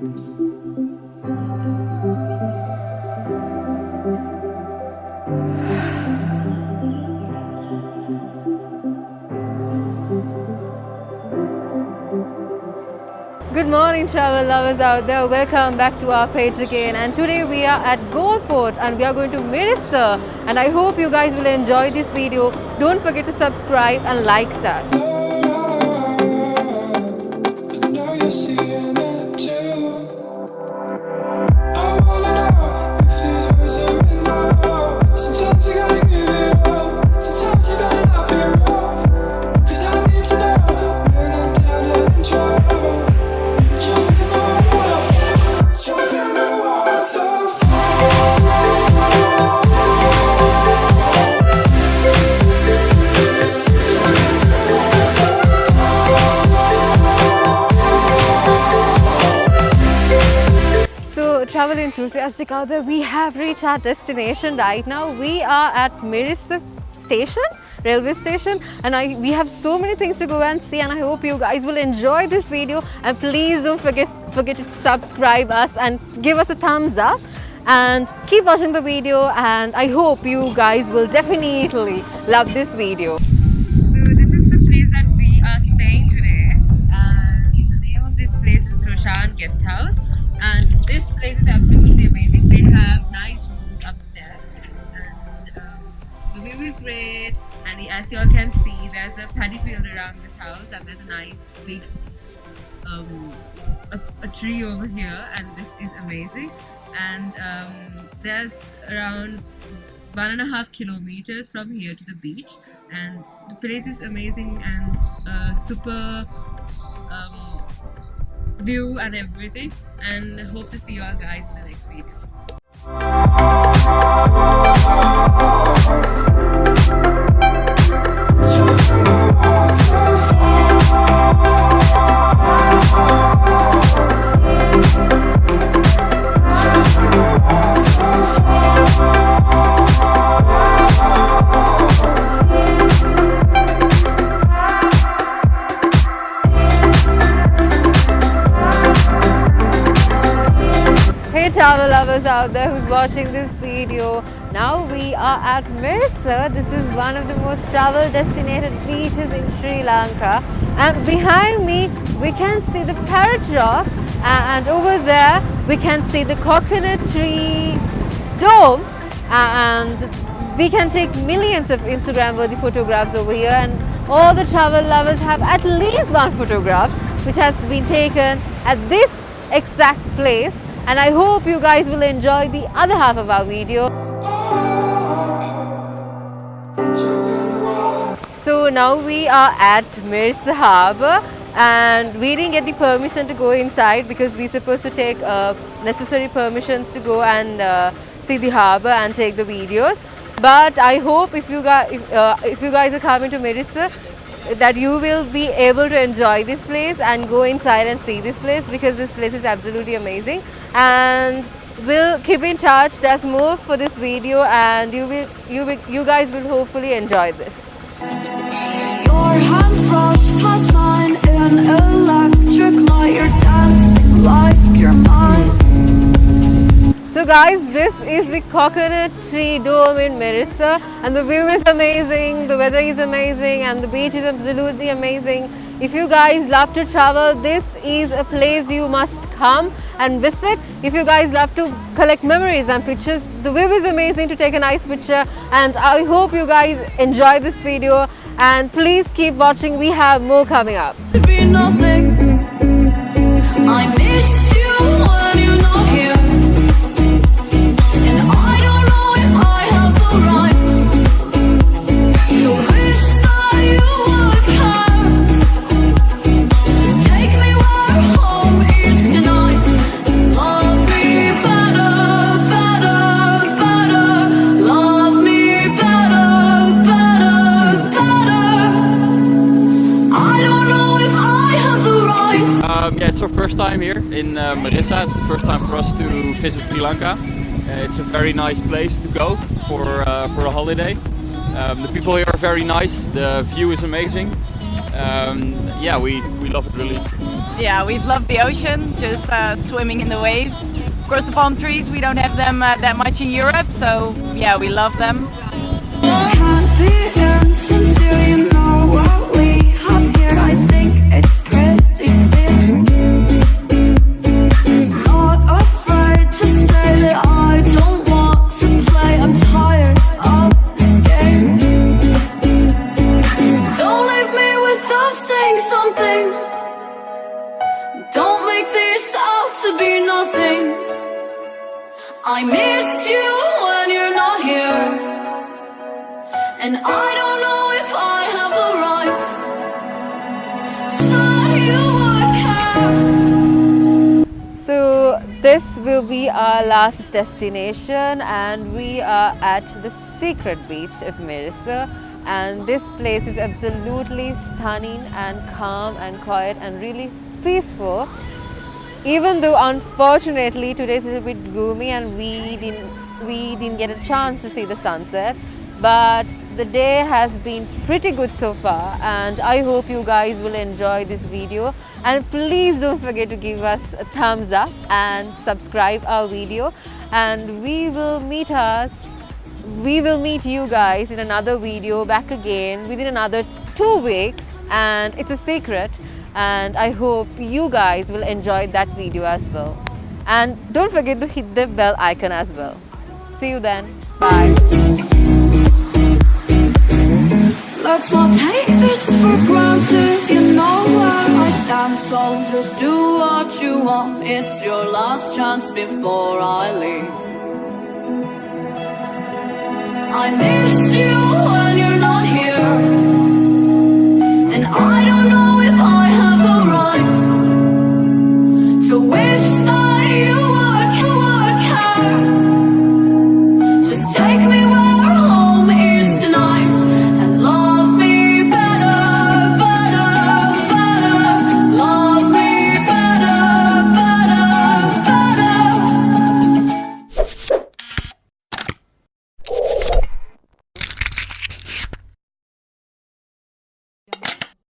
Good morning, travel lovers out there. Welcome back to our page again, and today we are at Gold Fort and we are going to Mirissa, and I hope you guys will enjoy this video. Don't forget to subscribe and like that. Sometimes you gotta give it up, sometimes you gotta not be rough. 'Cause I need to know when I'm down and in trouble. Jump in the water, jump in the water so Travel enthusiastic out there, we have reached our destination right now. We are at Mirissa station, railway station, and we have so many things to go and see, and I hope you guys will enjoy this video, and please don't forget to subscribe us and give us a thumbs up and keep watching the video, and I hope you guys will definitely love this video. So this is the place that we are staying today, and the name of this place is Roshan Guest House. And this place is absolutely amazing. They have nice rooms upstairs, and the view is great. And as you all can see, there's a paddy field around this house, and there's a nice big a tree over here, and this is amazing. And there's around 1.5 kilometers from here to the beach, and the place is amazing and super view and everything, and hope to see you all guys in the next video. Travel lovers out there who's watching this video, now we are at Mirissa. This is one of the most travel designated beaches in Sri Lanka, and behind me we can see the Parrot Rock, and over there we can see the coconut tree dome, and we can take millions of Instagram worthy photographs over here, and all the travel lovers have at least one photograph which has been taken at this exact place. And I hope you guys will enjoy the other half of our video. So now we are at Mirissa Harbour, and we didn't get the permission to go inside because we're supposed to take necessary permissions to go and see the harbour and take the videos. But I hope if you guys are coming to Mirissa, that you will be able to enjoy this place and go inside and see this place, because this place is absolutely amazing. And we'll keep in touch. There's more for this video, and you guys will hopefully enjoy this. Your hands brush past mine in electric light. You're dancing like you're mine. So guys, this is the coconut tree dome in Mirissa, and the view is amazing, the weather is amazing, and the beach is absolutely amazing. If you guys love to travel, this is a place you must come and visit. If you guys love to collect memories and pictures, the view is amazing to take a nice picture, and I hope you guys enjoy this video, and please keep watching. We have more coming up. Be nothing. I miss you when you're not here. Yeah, it's our first time here in Mirissa. It's the first time for us to visit Sri Lanka. It's a very nice place to go for a holiday. The people here are very nice. The view is amazing. Yeah, we love it really. Yeah, we've loved the ocean, just swimming in the waves. Of course, the palm trees, we don't have them that much in Europe, so yeah, we love them. Can't be insincere, you know what we have here. I think it's pretty clear. Not afraid to say that I don't want to play. I'm tired of this game. Don't leave me without saying something. Don't make this out to be nothing. I miss you when you're not here, and I don't know if I have the right to tell you I care. So this will be our last destination, and we are at the secret beach of Mirissa, and this place is absolutely stunning and calm and quiet and really peaceful. Even though unfortunately today is a bit gloomy and we didn't get a chance to see the sunset, but the day has been pretty good so far, and I hope you guys will enjoy this video. And please don't forget to give us a thumbs up and subscribe our video, and we will meet you guys in another video back again within another 2 weeks, and it's a secret, and I hope you guys will enjoy that video as well. And don't forget to hit the bell icon as well. See you then. Bye. Let's not take this for granted. You know where I stand, so just do what you want. It's your last chance before I leave. I miss